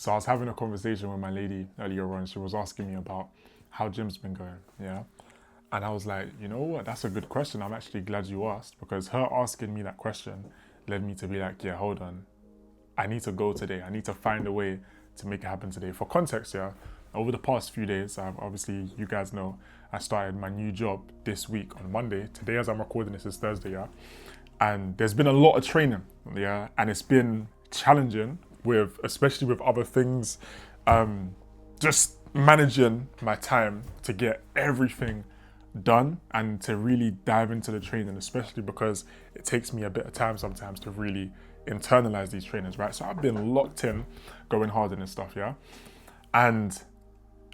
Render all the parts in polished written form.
So I was having a conversation with my lady earlier on. She was asking me about how gym's been going, yeah. And I was like, you know what? That's a good question. I'm actually glad you asked because her asking me that question led me to be like, yeah, hold on. I need to go today. I need to find a way to make it happen today. For context, yeah, over the past few days, obviously, you guys know, I started my new job this week on Monday. Today, as I'm recording this, is Thursday, yeah. And there's been a lot of training, yeah, and it's been challenging especially with other things, just managing my time to get everything done and to really dive into the training, especially because it takes me a bit of time sometimes to really internalize these trainings, right? So I've been locked in, going hard in this stuff, yeah. And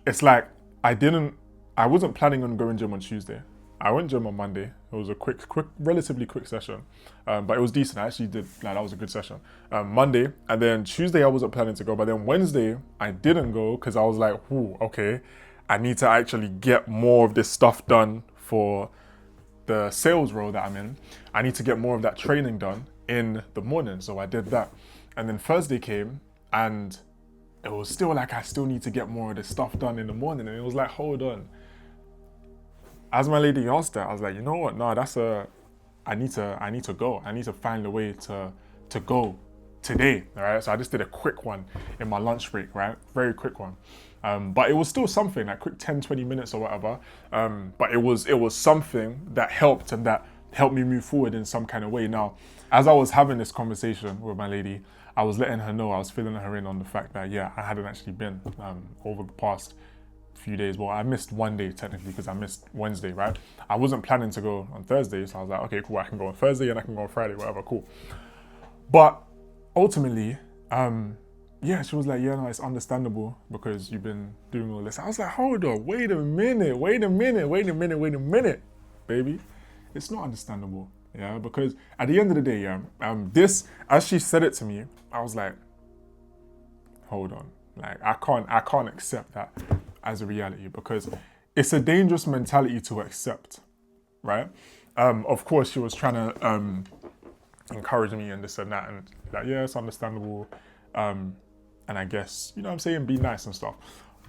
it's like I wasn't planning on going gym on Tuesday. I went gym on Monday. It was a relatively quick session, but it was decent. I actually did that was a good session. Monday, and then Tuesday I wasn't planning to go, but then Wednesday I didn't go because I was like, "Ooh, okay, I need to actually get more of this stuff done for the sales role that I'm in. I need to get more of that training done in the morning." So I did that, and then Thursday came, and it was still like I still need to get more of this stuff done in the morning, and it was like, hold on. As my lady asked that, I was like, you know what? No, I need to go. I need to find a way to go today. All right. So I just did a quick one in my lunch break, right? Very quick one. But it was still something, like quick 10, 20 minutes or whatever. But it was something that helped and that helped me move forward in some kind of way. Now, as I was having this conversation with my lady, I was letting her know, I was filling her in on the fact that, yeah, I hadn't actually been over the past few days. Well, I missed one day technically because I missed Wednesday, right? I wasn't planning to go on Thursday, so I was like, okay, cool, I can go on Thursday and I can go on Friday, whatever, cool. But ultimately, yeah, she was like, yeah, no, it's understandable because you've been doing all this. I was like, hold on, wait a minute, baby. It's not understandable, yeah, because at the end of the day, yeah, this, as she said it to me, I was like, hold on, like I can't accept that as a reality because it's a dangerous mentality to accept, right? Of course, she was trying to encourage me and this and that, and like, yeah, it's understandable, and I guess, you know what I'm saying, be nice and stuff.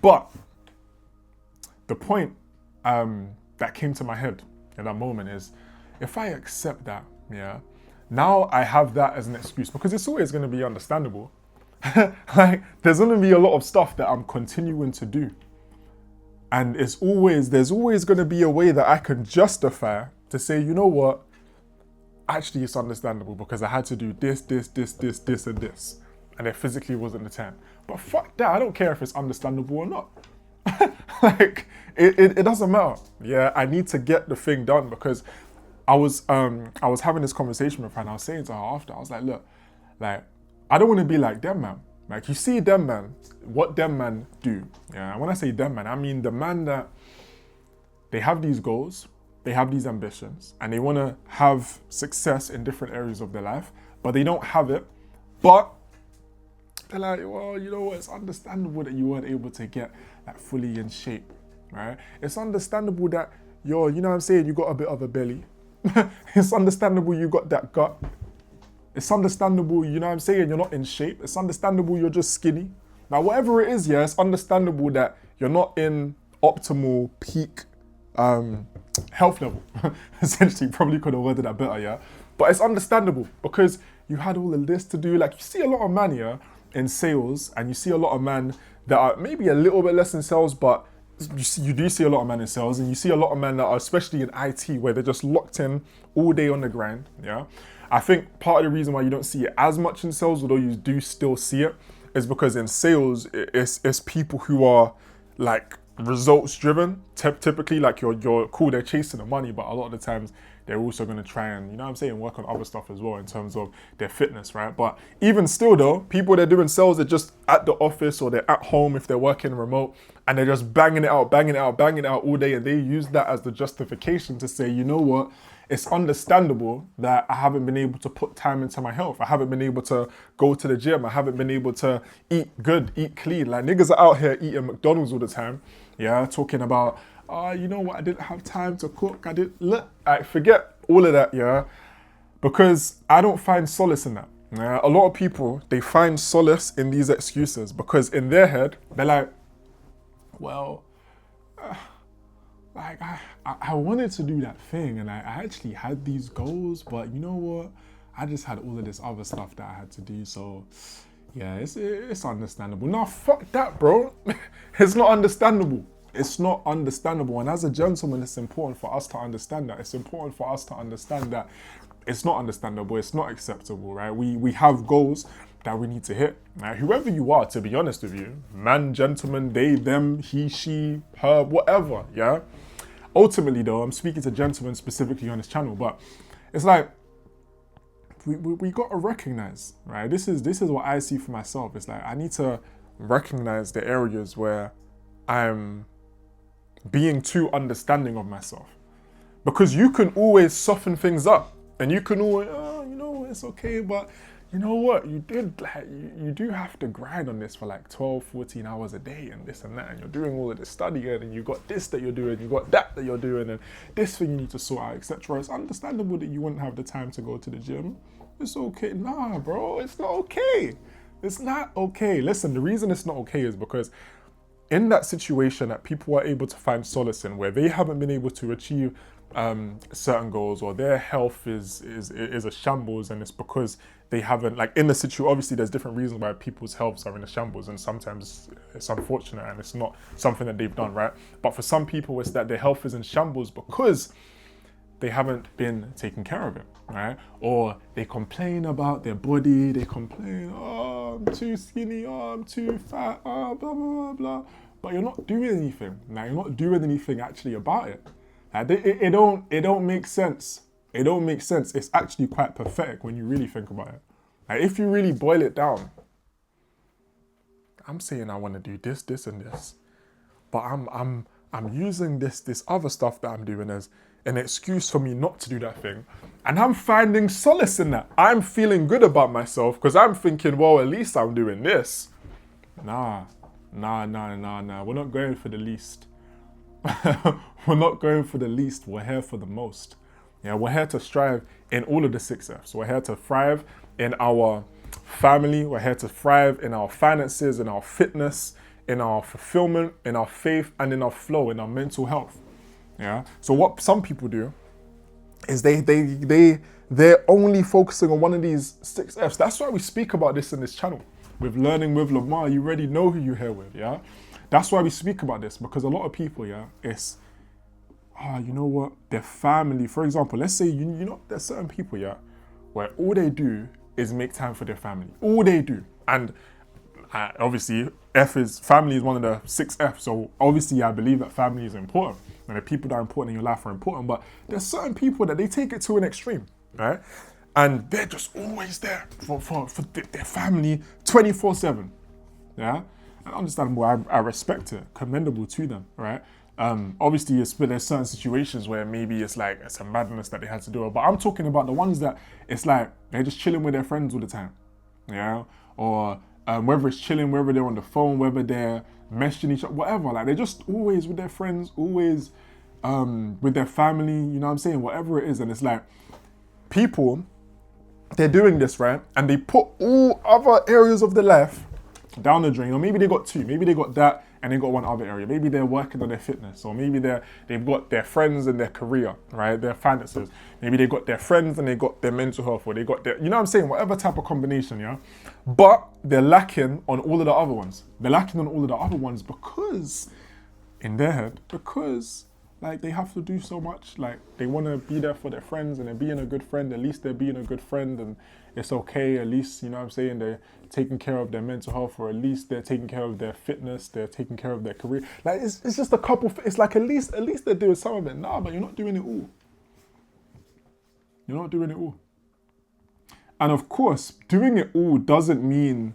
But the point that came to my head in that moment is, if I accept that, yeah, now I have that as an excuse because it's always going to be understandable. Like, there's going to be a lot of stuff that I'm continuing to do. And there's always going to be a way that I can justify to say, you know what? Actually, it's understandable because I had to do this, and this. And there physically wasn't the time. But fuck that, I don't care if it's understandable or not. Like, it doesn't matter. Yeah, I need to get the thing done because I was having this conversation with her and I was saying to her after, I was like, look, like, I don't want to be like them, man. Like, you see them, man, what them man do. Yeah, and when I say them, man, I mean the man that they have these goals, they have these ambitions, and they want to have success in different areas of their life, but they don't have it. But they're like, well, you know what? It's understandable that you weren't able to get like fully in shape, right? It's understandable that you know what I'm saying, you got a bit of a belly. It's understandable you got that gut. It's understandable, you know what I'm saying, you're not in shape. It's understandable you're just skinny. Now, whatever it is, yeah, it's understandable that you're not in optimal peak health level. Essentially, probably could have worded that better, yeah? But it's understandable because you had all of this to do. Like, you see a lot of man, yeah, in sales, and you see a lot of men that are maybe a little bit less in sales, but you do see a lot of men in sales, and you see a lot of men that are especially in IT where they're just locked in all day on the grind, yeah? I think part of the reason why you don't see it as much in sales, although you do still see it, is because in sales, it's people who are like results driven. Typically, like you're cool, they're chasing the money, but a lot of the times they're also going to try and, you know what I'm saying, work on other stuff as well in terms of their fitness, right? But even still though, people that are doing sales, they're just at the office or they're at home if they're working remote, and they're just banging it out all day, and they use that as the justification to say, you know what, it's understandable that I haven't been able to put time into my health. I haven't been able to go to the gym. I haven't been able to eat good, eat clean. Like, niggas are out here eating McDonald's all the time. Yeah, talking about, you know what, I didn't have time to cook. I forget all of that, yeah, because I don't find solace in that. A lot of people, they find solace in these excuses because in their head, they're like, well, like I wanted to do that thing and I actually had these goals, but you know what? I just had all of this other stuff that I had to do. So yeah, it's understandable. Nah, fuck that, bro. It's not understandable. It's not understandable. And as a gentleman, it's important for us to understand that. It's important for us to understand that it's not understandable. It's not acceptable, right? We have goals that we need to hit. Right? Whoever you are, to be honest with you, man, gentleman, they, them, he, she, her, whatever, yeah? Ultimately, though, I'm speaking to gentlemen specifically on this channel, but it's like, we got to recognize, right? This is what I see for myself. It's like, I need to recognize the areas where I'm being too understanding of myself. Because you can always soften things up and you can always, oh, you know, it's okay, but you know what? You do have to grind on this for like 12, 14 hours a day and this and that. And you're doing all of this studying and you got this that you're doing, you got that you're doing and this thing you need to sort out, etc. It's understandable that you wouldn't have the time to go to the gym. It's okay. Nah, bro, it's not okay. It's not okay. Listen, the reason it's not okay is because in that situation that people are able to find solace in, where they haven't been able to achieve certain goals, or their health is a shambles, and it's because they haven't, like in the situation, obviously there's different reasons why people's healths are in a shambles, and sometimes it's unfortunate and it's not something that they've done, right? But for some people, it's that their health is in shambles because they haven't been taking care of it, right? Or they complain about their body, they complain, oh, I'm too skinny, oh, I'm too fat, oh, blah, blah, blah, blah. But you're not doing anything. Like, you're not doing anything actually about it. Like, it don't make sense. It don't make sense. It's actually quite pathetic when you really think about it. Like, if you really boil it down, I'm saying I want to do this, this, and this, but I'm using this other stuff that I'm doing as an excuse for me not to do that thing. And I'm finding solace in that. I'm feeling good about myself because I'm thinking, well, at least I'm doing this. Nah. We're not going for the least. We're not going for the least. We're here for the most. Yeah, we're here to strive in all of the 6 F's. We're here to thrive in our family. We're here to thrive in our finances, in our fitness, in our fulfillment, in our faith, and in our flow, in our mental health. Yeah. So what some people do is they're only focusing on one of these 6 F's. That's why we speak about this in this channel. With Learning with Lamar, you already know who you're here with, yeah? That's why we speak about this, because a lot of people, yeah, it's, you know what, their family, for example, let's say, you know, there's certain people, yeah, where all they do is make time for their family. All they do. And obviously, family is one of the 6 F's, so obviously I believe that family is important, and the people that are important in your life are important, but there's certain people that they take it to an extreme, right? And they're just always there for their family 24/7, yeah? And understandable, I respect it, commendable to them, right? Obviously, there's certain situations where maybe it's like, it's a madness that they had to do it, but I'm talking about the ones that it's like, they're just chilling with their friends all the time, yeah? Or whether it's chilling, whether they're on the phone, whether they're messaging each other, whatever, like they're just always with their friends, always with their family, you know what I'm saying? Whatever it is, and it's like, people, they're doing this, right? And they put all other areas of their life down the drain. Or maybe they got 2. Maybe they got that and they got one other area. Maybe they're working on their fitness. Or maybe they've got their friends and their career, right? Their finances. Maybe they got their friends and they got their mental health. Or they got their, you know what I'm saying? Whatever type of combination, yeah? But they're lacking on all of the other ones. They're lacking on all of the other ones because, in their head, because like they have to do so much, like they want to be there for their friends and they're being a good friend, at least they're being a good friend and it's okay, at least, you know what I'm saying, they're taking care of their mental health, or at least they're taking care of their fitness, they're taking care of their career. Like it's just a couple, it's like at least they're doing some of it. Nah, but you're not doing it all. You're not doing it all. And of course, doing it all doesn't mean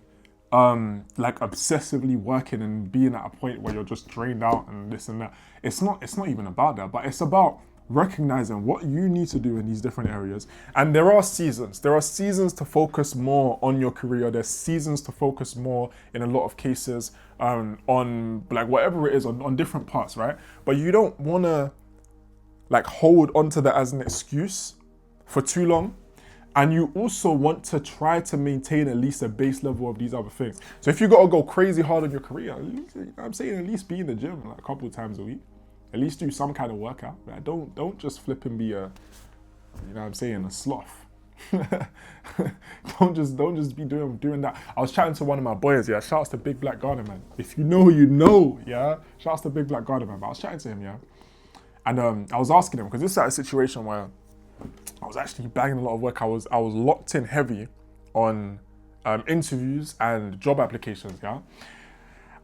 like obsessively working and being at a point where you're just drained out and this and that. It's not even about that, but it's about recognizing what you need to do in these different areas. And there are seasons. There are seasons to focus more on your career. There's seasons to focus more, in a lot of cases, on like whatever it is, on different parts, right? But you don't want to like hold onto that as an excuse for too long. And you also want to try to maintain at least a base level of these other things. So if you got to go crazy hard on your career, at least, I'm saying at least be in the gym like a couple of times a week. At least do some kind of workout. Right? Don't just flip and be a, you know what I'm saying, a sloth. don't just be doing that. I was chatting to one of my boys, yeah. Shouts to Big Black Garden Man. If you know, you know, yeah. Shouts to Big Black Garden Man. But I was chatting to him, yeah. And I was asking him, because this is like a situation where I was actually bagging a lot of work. I was locked in heavy on interviews and job applications, yeah.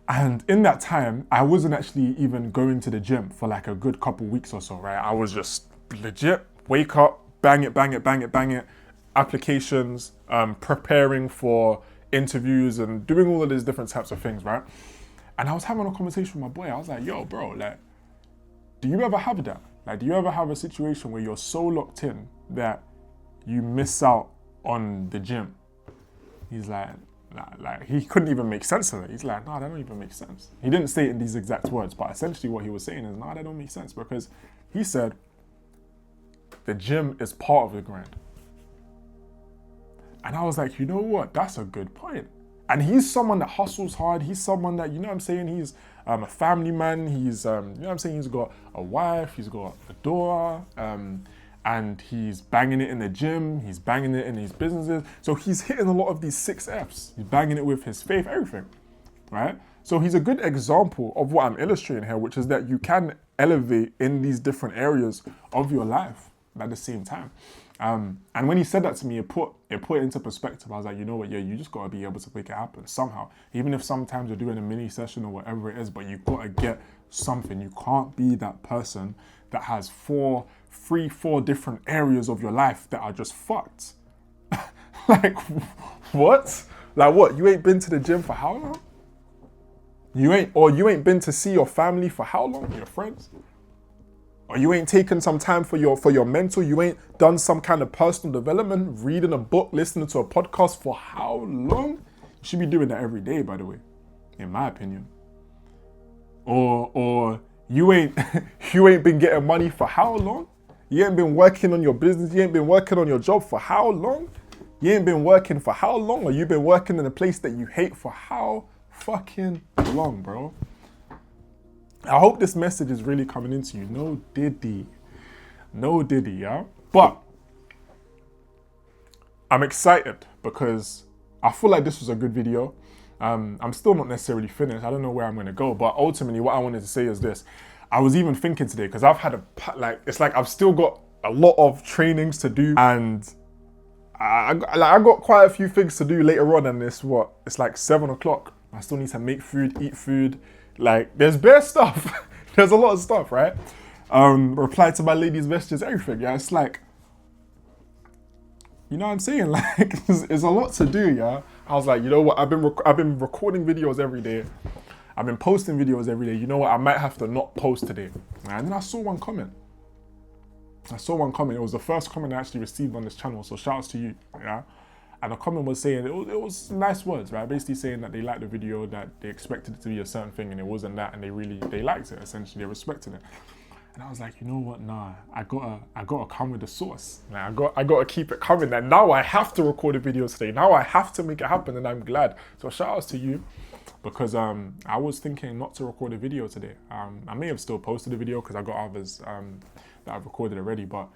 And in that time, I wasn't actually even going to the gym for like a good couple weeks or so, right? I was just legit wake up, bang it, applications, preparing for interviews and doing all of these different types of things, right? And I was having a conversation with my boy. I was like, yo, bro, like, do you ever have that? Like, do you ever have a situation where you're so locked in that you miss out on the gym? He's like, nah, like he couldn't even make sense of it. He's like, nah, that don't even make sense. He didn't say it in these exact words, but essentially what he was saying is, nah, that don't make sense, because he said the gym is part of the grind. And I was like, you know what? That's a good point. And he's someone that hustles hard. He's someone that, you know what I'm saying? He's a family man. He's, you know what I'm saying? He's got a wife. He's got a daughter. And he's banging it in the gym. He's banging it in his businesses. So he's hitting a lot of these 6 Fs. He's banging it with his faith, everything, right? So he's a good example of what I'm illustrating here, which is that you can elevate in these different areas of your life at the same time. And when he said that to me, it put it into perspective. I was like, you know what, yeah, you just gotta be able to make it happen somehow. Even if sometimes you're doing a mini session or whatever it is, but you gotta get something. You can't be that person that has 4 different areas of your life that are just fucked. Like, what? Like what? You ain't been to the gym for how long? You ain't been to see your family for how long? Your friends? Or you ain't taken some time for your mental, you ain't done some kind of personal development, reading a book, listening to a podcast for how long? You should be doing that every day, by the way, in my opinion. Or you ain't been getting money for how long? You ain't been working on your business, you ain't been working on your job for how long? You ain't been working for how long? Or you've been working in a place that you hate for how fucking long, bro? I hope this message is really coming into you. No diddy, yeah? But I'm excited because I feel like this was a good video. I'm still not necessarily finished. I don't know where I'm gonna go, but ultimately what I wanted to say is this. I was even thinking today, because I've had it's like I've still got a lot of trainings to do, and I got quite a few things to do later on, and it's like 7 o'clock. I still need to make food, eat food. Like, there's bare stuff. There's a lot of stuff, right? Reply to my lady's messages, everything. Yeah, it's like, you know what I'm saying? Like, it's a lot to do, yeah? I was like, you know what? I've been recording videos every day. I've been posting videos every day. You know what? I might have to not post today. And then I saw one comment. It was the first comment I actually received on this channel. So shout outs to you, yeah? And the comment was saying, it was nice words, right? Basically saying that they liked the video, that they expected it to be a certain thing and it wasn't that, and they liked it, essentially, they respected it. And I was like, you know what, nah, I gotta come with the sauce. Like, I gotta keep it coming. And now I have to record a video today. Now I have to make it happen, and I'm glad. So shout outs to you, because I was thinking not to record a video today. I may have still posted a video because I got others that I've recorded already, but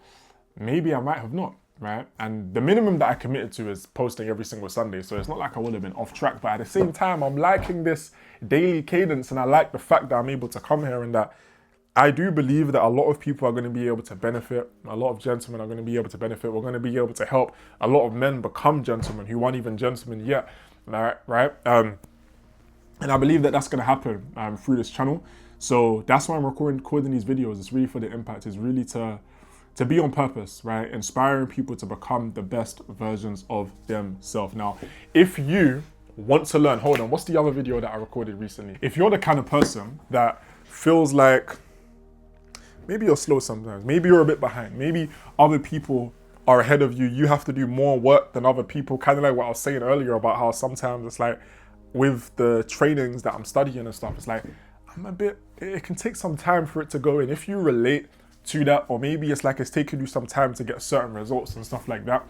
maybe I might have not. Right? And the minimum that I committed to is posting every single Sunday. So it's not like I would have been off track, but at the same time, I'm liking this daily cadence, and I like the fact that I'm able to come here, and that I do believe that a lot of people are going to be able to benefit. A lot of gentlemen are going to be able to benefit. We're going to be able to help a lot of men become gentlemen who aren't even gentlemen yet. Right? And I believe that that's going to happen through this channel. So that's why I'm recording these videos. It's really for the impact. It's really to be on purpose, right? Inspiring people to become the best versions of themselves. Now, if you want to learn, hold on, what's the other video that I recorded recently? If you're the kind of person that feels like maybe you're slow sometimes, maybe you're a bit behind, maybe other people are ahead of you, you have to do more work than other people, kind of like what I was saying earlier about how sometimes it's like with the trainings that I'm studying and stuff, it's like it can take some time for it to go in. If you relate to that, or maybe it's like it's taking you some time to get certain results and stuff like that,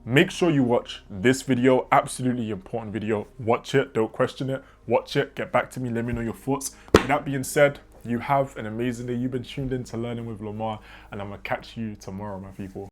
Make sure you watch this video, absolutely important video. Watch it, don't question it. Watch it, get back to me, let me know your thoughts. With that being said, you have an amazing day. You've been tuned in to Learning with Lamar, and I'm gonna catch you tomorrow, my people.